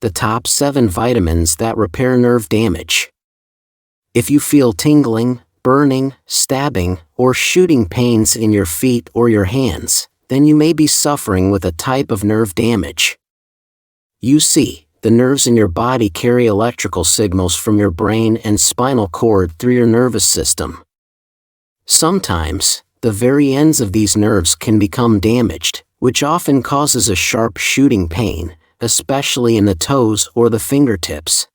the top 7 vitamins that repair nerve damage. If you feel tingling, burning, stabbing, or shooting pains in your feet or your hands, then you may be suffering with a type of nerve damage. You see, the nerves in your body carry electrical signals from your brain and spinal cord through your nervous system. Sometimes, the very ends of these nerves can become damaged, which often causes a sharp shooting pain, especially in the toes or the fingertips.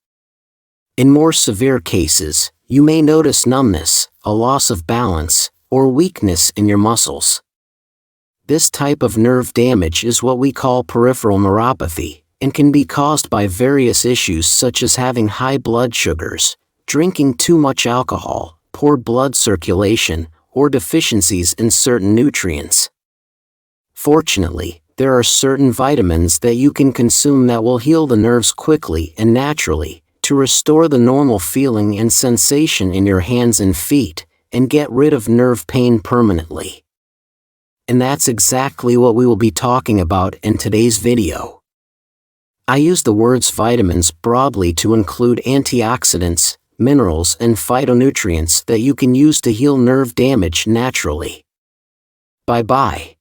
In more severe cases, you may notice numbness, a loss of balance, or weakness in your muscles. This type of nerve damage is what we call peripheral neuropathy, and can be caused by various issues such as having high blood sugars, drinking too much alcohol, poor blood circulation, or deficiencies in certain nutrients. Fortunately, there are certain vitamins that you can consume that will heal the nerves quickly and naturally, to restore the normal feeling and sensation in your hands and feet, and get rid of nerve pain permanently. And that's exactly what we will be talking about in today's video. I use the words vitamins broadly to include antioxidants, minerals and phytonutrients that you can use to heal nerve damage naturally. Bye-bye.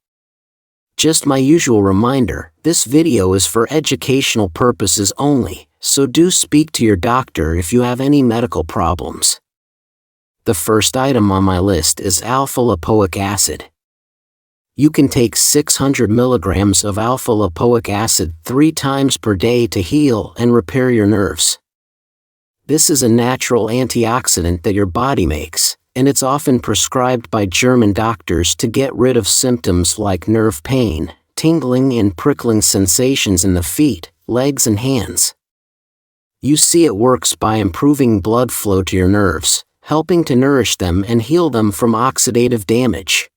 Just my usual reminder, this video is for educational purposes only, so do speak to your doctor if you have any medical problems. The first item on my list is alpha-lipoic acid. You can take 600 milligrams of alpha-lipoic acid 3 times per day to heal and repair your nerves. This is a natural antioxidant that your body makes, and it's often prescribed by German doctors to get rid of symptoms like nerve pain, tingling and prickling sensations in the feet, legs and hands. You see, it works by improving blood flow to your nerves, helping to nourish them and heal them from oxidative damage.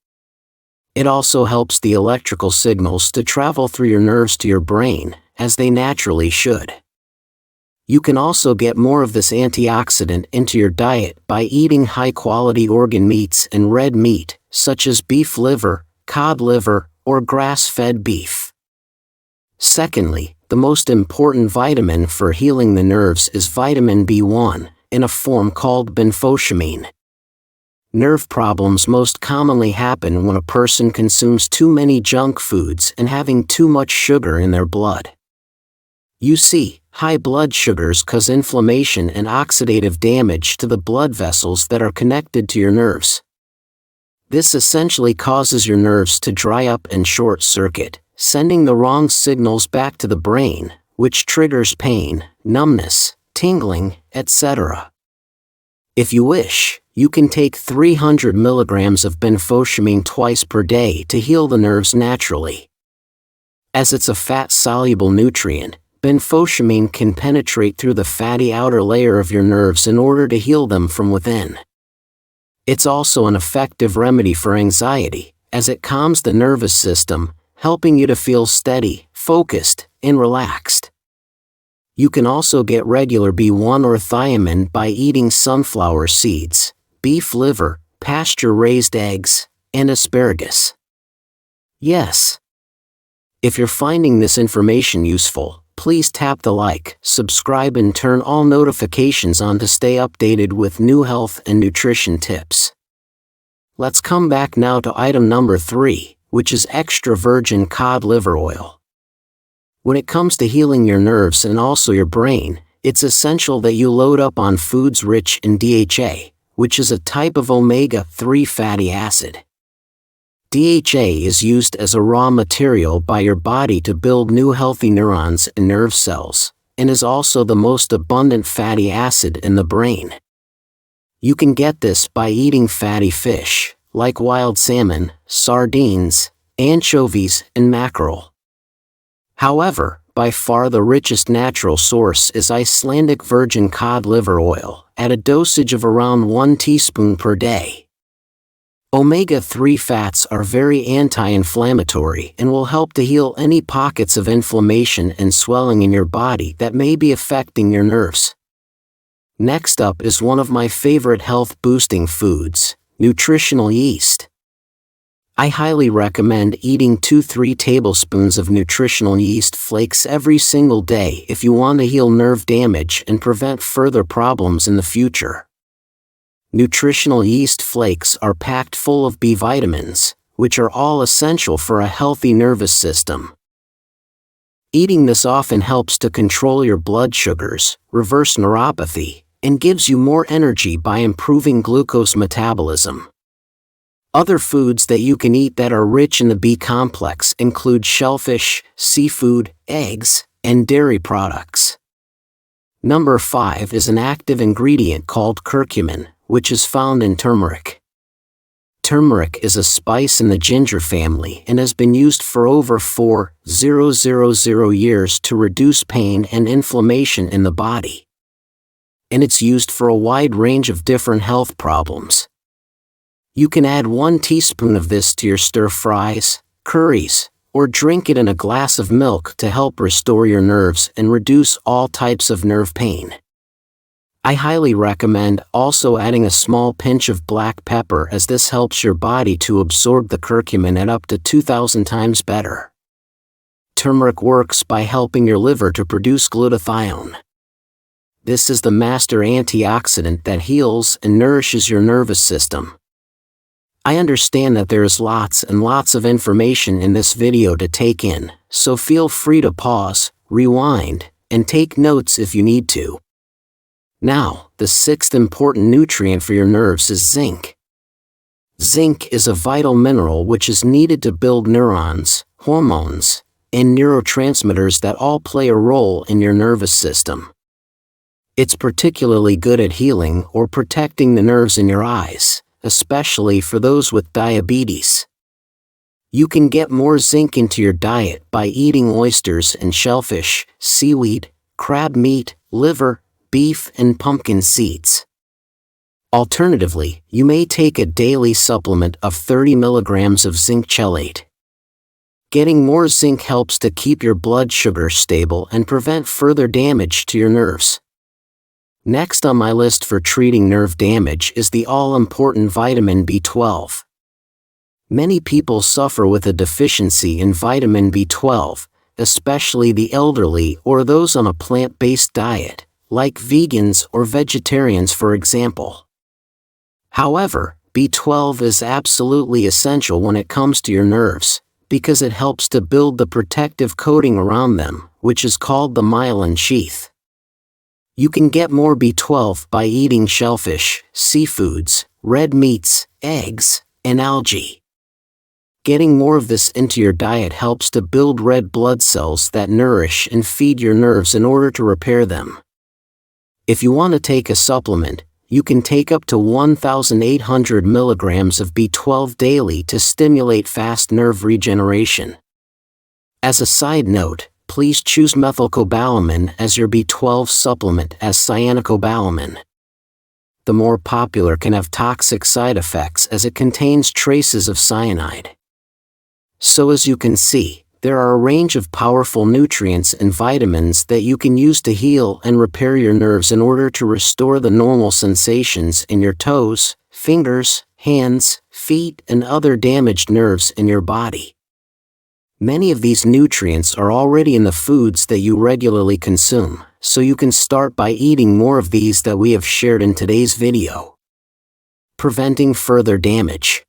It also helps the electrical signals to travel through your nerves to your brain, as they naturally should. You can also get more of this antioxidant into your diet by eating high-quality organ meats and red meat, such as beef liver, cod liver, or grass-fed beef. Secondly, the most important vitamin for healing the nerves is vitamin B1, in a form called benfotiamine. Nerve problems most commonly happen when a person consumes too many junk foods and having too much sugar in their blood. You see, high blood sugars cause inflammation and oxidative damage to the blood vessels that are connected to your nerves. This essentially causes your nerves to dry up and short-circuit, sending the wrong signals back to the brain, which triggers pain, numbness, tingling, etc. If you wish, you can take 300 milligrams of benfotiamine twice per day to heal the nerves naturally. As it's a fat-soluble nutrient, benfotiamine can penetrate through the fatty outer layer of your nerves in order to heal them from within. It's also an effective remedy for anxiety, as it calms the nervous system, helping you to feel steady, focused, and relaxed. You can also get regular B1 or thiamine by eating sunflower seeds, beef liver, pasture-raised eggs, and asparagus. Yes. If you're finding this information useful, please tap the like, subscribe and turn all notifications on to stay updated with new health and nutrition tips. Let's come back now to item number 3, which is extra virgin cod liver oil. When it comes to healing your nerves and also your brain, it's essential that you load up on foods rich in DHA, which is a type of omega-3 fatty acid. DHA is used as a raw material by your body to build new healthy neurons and nerve cells, and is also the most abundant fatty acid in the brain. You can get this by eating fatty fish, like wild salmon, sardines, anchovies, and mackerel. However, by far the richest natural source is Icelandic virgin cod liver oil, at a dosage of around 1 teaspoon per day. Omega-3 fats are very anti-inflammatory and will help to heal any pockets of inflammation and swelling in your body that may be affecting your nerves. Next up is one of my favorite health-boosting foods, nutritional yeast. I highly recommend eating 2-3 tablespoons of nutritional yeast flakes every single day if you want to heal nerve damage and prevent further problems in the future. Nutritional yeast flakes are packed full of B vitamins, which are all essential for a healthy nervous system. Eating this often helps to control your blood sugars, reverse neuropathy, and gives you more energy by improving glucose metabolism. Other foods that you can eat that are rich in the B complex include shellfish, seafood, eggs, and dairy products. Number 5 is an active ingredient called curcumin, which is found in turmeric. Turmeric is a spice in the ginger family and has been used for over 4,000 years to reduce pain and inflammation in the body. And it's used for a wide range of different health problems. You can add 1 teaspoon of this to your stir-fries, curries, or drink it in a glass of milk to help restore your nerves and reduce all types of nerve pain. I highly recommend also adding a small pinch of black pepper, as this helps your body to absorb the curcumin at up to 2,000 times better. Turmeric works by helping your liver to produce glutathione. This is the master antioxidant that heals and nourishes your nervous system. I understand that there is lots and lots of information in this video to take in, so feel free to pause, rewind, and take notes if you need to. Now, the 6th important nutrient for your nerves is zinc. Zinc is a vital mineral which is needed to build neurons, hormones, and neurotransmitters that all play a role in your nervous system. It's particularly good at healing or protecting the nerves in your eyes, especially for those with diabetes. You can get more zinc into your diet by eating oysters and shellfish, seaweed, crab meat, liver, beef, and pumpkin seeds. Alternatively, you may take a daily supplement of 30 milligrams of zinc chelate. Getting more zinc helps to keep your blood sugar stable and prevent further damage to your nerves. Next on my list for treating nerve damage is the all-important vitamin B12. Many people suffer with a deficiency in vitamin B12, especially the elderly or those on a plant-based diet, like vegans or vegetarians for example. However, B12 is absolutely essential when it comes to your nerves, because it helps to build the protective coating around them, which is called the myelin sheath. You can get more B12 by eating shellfish, seafoods, red meats, eggs, and algae. Getting more of this into your diet helps to build red blood cells that nourish and feed your nerves in order to repair them. If you want to take a supplement, you can take up to 1,800 milligrams of B12 daily to stimulate fast nerve regeneration. As a side note, please choose methylcobalamin as your B12 supplement as cyanocobalamin. The more popular can have toxic side effects as it contains traces of cyanide. So as you can see, there are a range of powerful nutrients and vitamins that you can use to heal and repair your nerves in order to restore the normal sensations in your toes, fingers, hands, feet, and other damaged nerves in your body. Many of these nutrients are already in the foods that you regularly consume, so you can start by eating more of these that we have shared in today's video. Preventing further damage.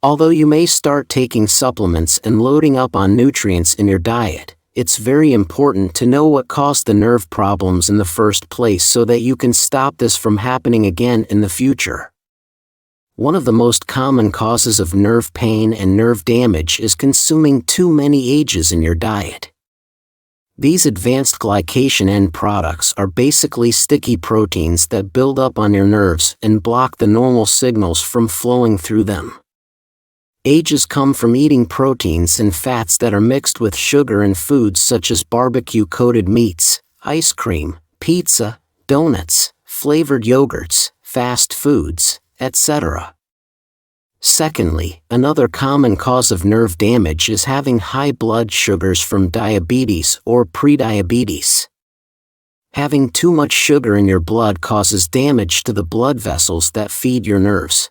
Although you may start taking supplements and loading up on nutrients in your diet, it's very important to know what caused the nerve problems in the first place so that you can stop this from happening again in the future. One of the most common causes of nerve pain and nerve damage is consuming too many AGEs in your diet. These advanced glycation end products are basically sticky proteins that build up on your nerves and block the normal signals from flowing through them. AGEs come from eating proteins and fats that are mixed with sugar in foods such as barbecue-coated meats, ice cream, pizza, donuts, flavored yogurts, fast foods, etc. Secondly, another common cause of nerve damage is having high blood sugars from diabetes or prediabetes. Having too much sugar in your blood causes damage to the blood vessels that feed your nerves.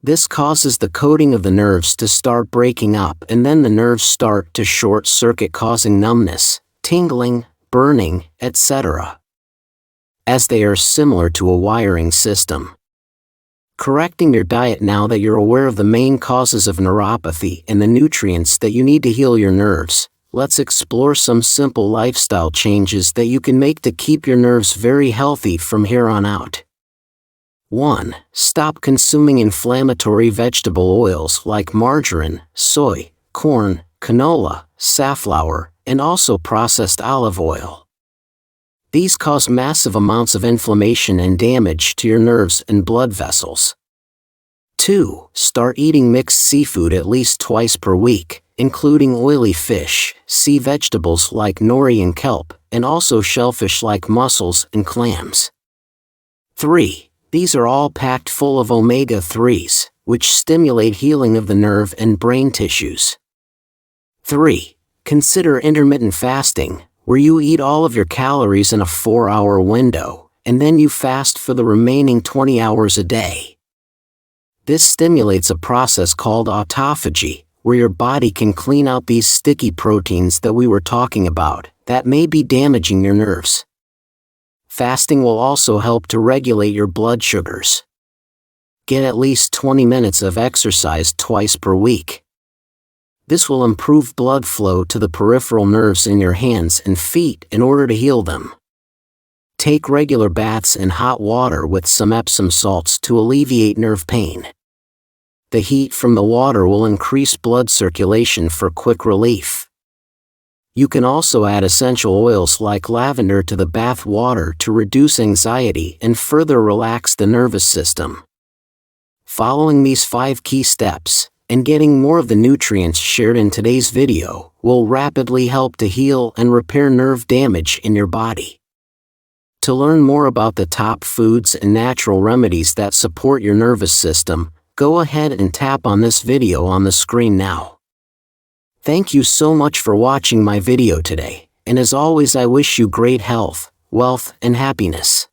This causes the coating of the nerves to start breaking up, and then the nerves start to short circuit, causing numbness, tingling, burning, etc., as they are similar to a wiring system. Correcting your diet. Now that you're aware of the main causes of neuropathy and the nutrients that you need to heal your nerves, let's explore some simple lifestyle changes that you can make to keep your nerves very healthy from here on out. 1. Stop consuming inflammatory vegetable oils like margarine, soy, corn, canola, safflower, and also processed olive oil. These cause massive amounts of inflammation and damage to your nerves and blood vessels. 2. Start eating mixed seafood at least twice per week, including oily fish, sea vegetables like nori and kelp, and also shellfish like mussels and clams. 3. These are all packed full of omega-3s, which stimulate healing of the nerve and brain tissues. 3. Consider intermittent fasting, where you eat all of your calories in a 4-hour window, and then you fast for the remaining 20 hours a day. This stimulates a process called autophagy, where your body can clean out these sticky proteins that we were talking about, that may be damaging your nerves. Fasting will also help to regulate your blood sugars. Get at least 20 minutes of exercise twice per week. This will improve blood flow to the peripheral nerves in your hands and feet in order to heal them. Take regular baths in hot water with some Epsom salts to alleviate nerve pain. The heat from the water will increase blood circulation for quick relief. You can also add essential oils like lavender to the bath water to reduce anxiety and further relax the nervous system. Following these 5 key steps, and getting more of the nutrients shared in today's video, will rapidly help to heal and repair nerve damage in your body. To learn more about the top foods and natural remedies that support your nervous system, go ahead and tap on this video on the screen now. Thank you so much for watching my video today, and as always I wish you great health, wealth, and happiness.